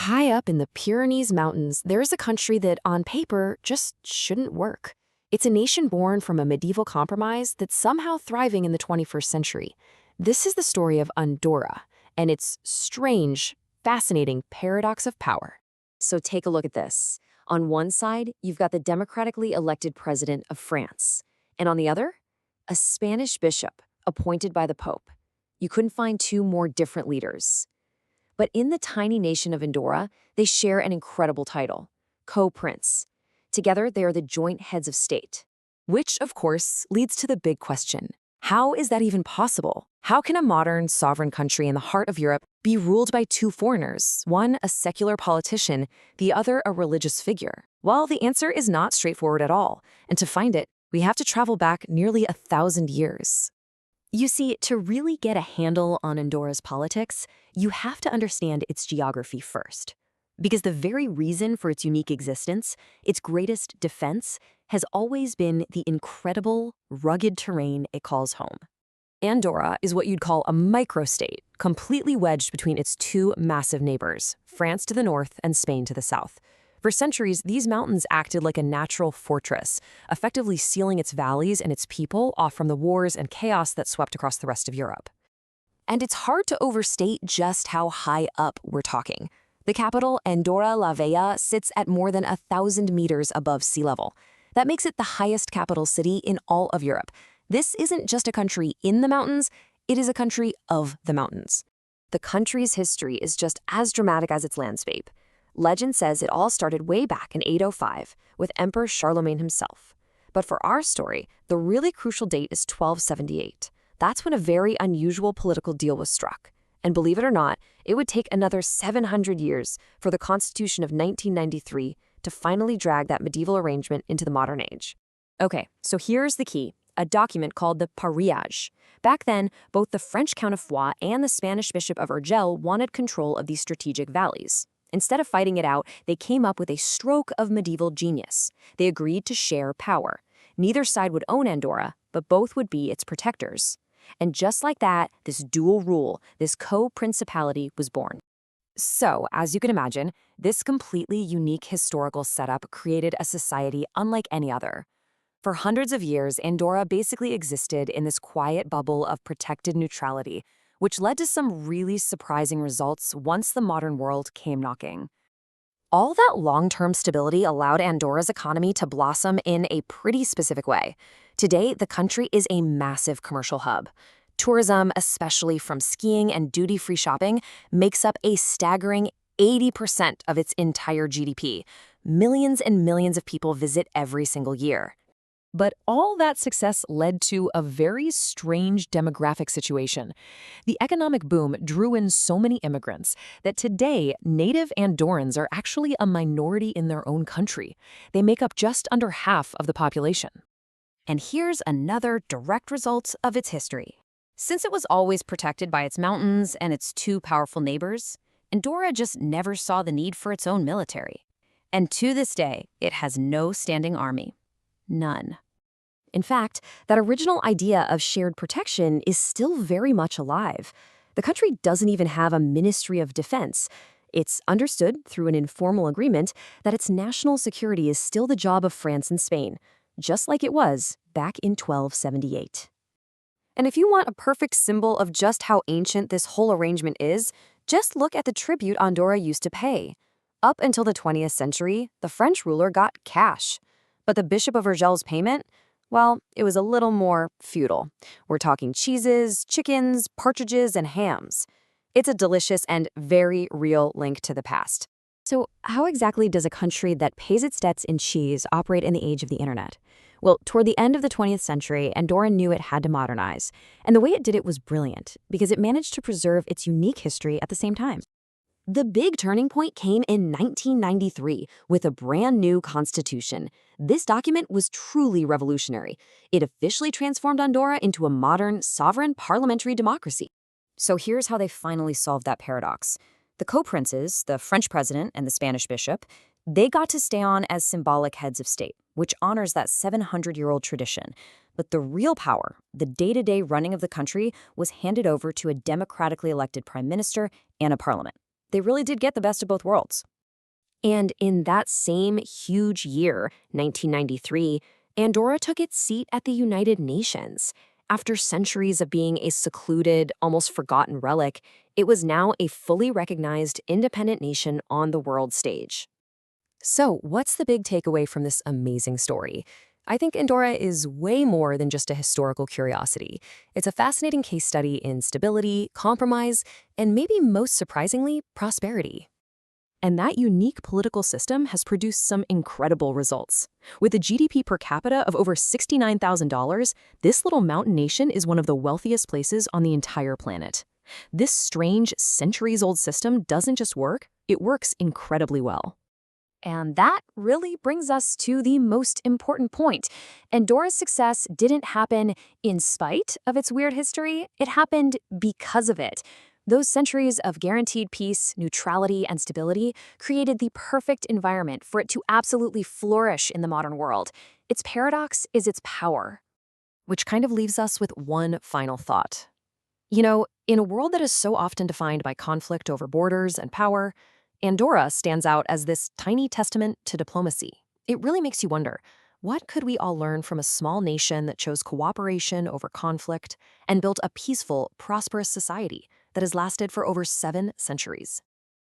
High up in the Pyrenees Mountains, there's a country that, on paper, just shouldn't work. It's a nation born from a medieval compromise that's somehow thriving in the 21st century. This is the story of Andorra, and its strange, fascinating paradox of power. So take a look at this. On one side, you've got the democratically elected president of France, and on the other, a Spanish bishop appointed by the Pope. You couldn't find two more different leaders. But in the tiny nation of Andorra, they share an incredible title, co-prince. Together, they are the joint heads of state. Which, of course, leads to the big question. How is that even possible? How can a modern, sovereign country in the heart of Europe be ruled by two foreigners, one a secular politician, the other a religious figure? Well, the answer is not straightforward at all, and to find it, we have to travel back nearly 1,000 years. You see, to really get a handle on Andorra's politics, you have to understand its geography first. Because the very reason for its unique existence, its greatest defense, has always been the incredible, rugged terrain it calls home. Andorra is what you'd call a microstate, completely wedged between its two massive neighbors, France to the north and Spain to the south. For centuries, these mountains acted like a natural fortress, effectively sealing its valleys and its people off from the wars and chaos that swept across the rest of Europe. And it's hard to overstate just how high up we're talking. The capital, Andorra la Vella, sits at more than 1,000 meters above sea level. That makes it the highest capital city in all of Europe. This isn't just a country in the mountains, it is a country of the mountains. The country's history is just as dramatic as its landscape. Legend says it all started way back in 805 with Emperor Charlemagne himself. But for our story, the really crucial date is 1278. That's when a very unusual political deal was struck. And believe it or not, it would take another 700 years for the Constitution of 1993 to finally drag that medieval arrangement into the modern age. Okay, so here's the key, a document called the Pariage. Back then, both the French Count of Foix and the Spanish Bishop of Urgell wanted control of these strategic valleys. Instead of fighting it out, they came up with a stroke of medieval genius. They agreed to share power. Neither side would own Andorra, but both would be its protectors. And just like that, this dual rule, this co-principality was born. So, as you can imagine, this completely unique historical setup created a society unlike any other. For hundreds of years, Andorra basically existed in this quiet bubble of protected neutrality, which led to some really surprising results once the modern world came knocking. All that long-term stability allowed Andorra's economy to blossom in a pretty specific way. Today, the country is a massive commercial hub. Tourism, especially from skiing and duty-free shopping, makes up a staggering 80% of its entire GDP. Millions and millions of people visit every single year. But all that success led to a very strange demographic situation. The economic boom drew in so many immigrants that today, native Andorrans are actually a minority in their own country. They make up just under half of the population. And here's another direct result of its history. Since it was always protected by its mountains and its two powerful neighbors, Andorra just never saw the need for its own military. And to this day, it has no standing army. None. In fact, that original idea of shared protection is still very much alive. The country doesn't even have a Ministry of Defense. It's understood through an informal agreement that its national security is still the job of France and Spain, just like it was back in 1278. And if you want a perfect symbol of just how ancient this whole arrangement is, just look at the tribute Andorra used to pay. Up until the 20th century, the French ruler got cash. But the Bishop of Urgell's payment? Well, it was a little more feudal. We're talking cheeses, chickens, partridges, and hams. It's a delicious and very real link to the past. So how exactly does a country that pays its debts in cheese operate in the age of the internet? Well, toward the end of the 20th century, Andorra knew it had to modernize. And the way it did it was brilliant, because it managed to preserve its unique history at the same time. The big turning point came in 1993 with a brand new constitution. This document was truly revolutionary. It officially transformed Andorra into a modern, sovereign parliamentary democracy. So here's how they finally solved that paradox. The co-princes, the French president and the Spanish bishop, they got to stay on as symbolic heads of state, which honors that 700-year-old tradition. But the real power, the day-to-day running of the country, was handed over to a democratically elected prime minister and a parliament. They really did get the best of both worlds. And in that same huge year, 1993, Andorra took its seat at the United Nations. After centuries of being a secluded, almost forgotten relic, it was now a fully recognized independent nation on the world stage. So, what's the big takeaway from this amazing story? I think Andorra is way more than just a historical curiosity. It's a fascinating case study in stability, compromise, and maybe most surprisingly, prosperity. And that unique political system has produced some incredible results. With a GDP per capita of over $69,000, this little mountain nation is one of the wealthiest places on the entire planet. This strange, centuries-old system doesn't just work, it works incredibly well. And that really brings us to the most important point. Andorra's success didn't happen in spite of its weird history, it happened because of it. Those centuries of guaranteed peace, neutrality, and stability created the perfect environment for it to absolutely flourish in the modern world. Its paradox is its power. Which kind of leaves us with one final thought. You know, in a world that is so often defined by conflict over borders and power, Andorra stands out as this tiny testament to diplomacy. It really makes you wonder, what could we all learn from a small nation that chose cooperation over conflict and built a peaceful, prosperous society that has lasted for over 7 centuries?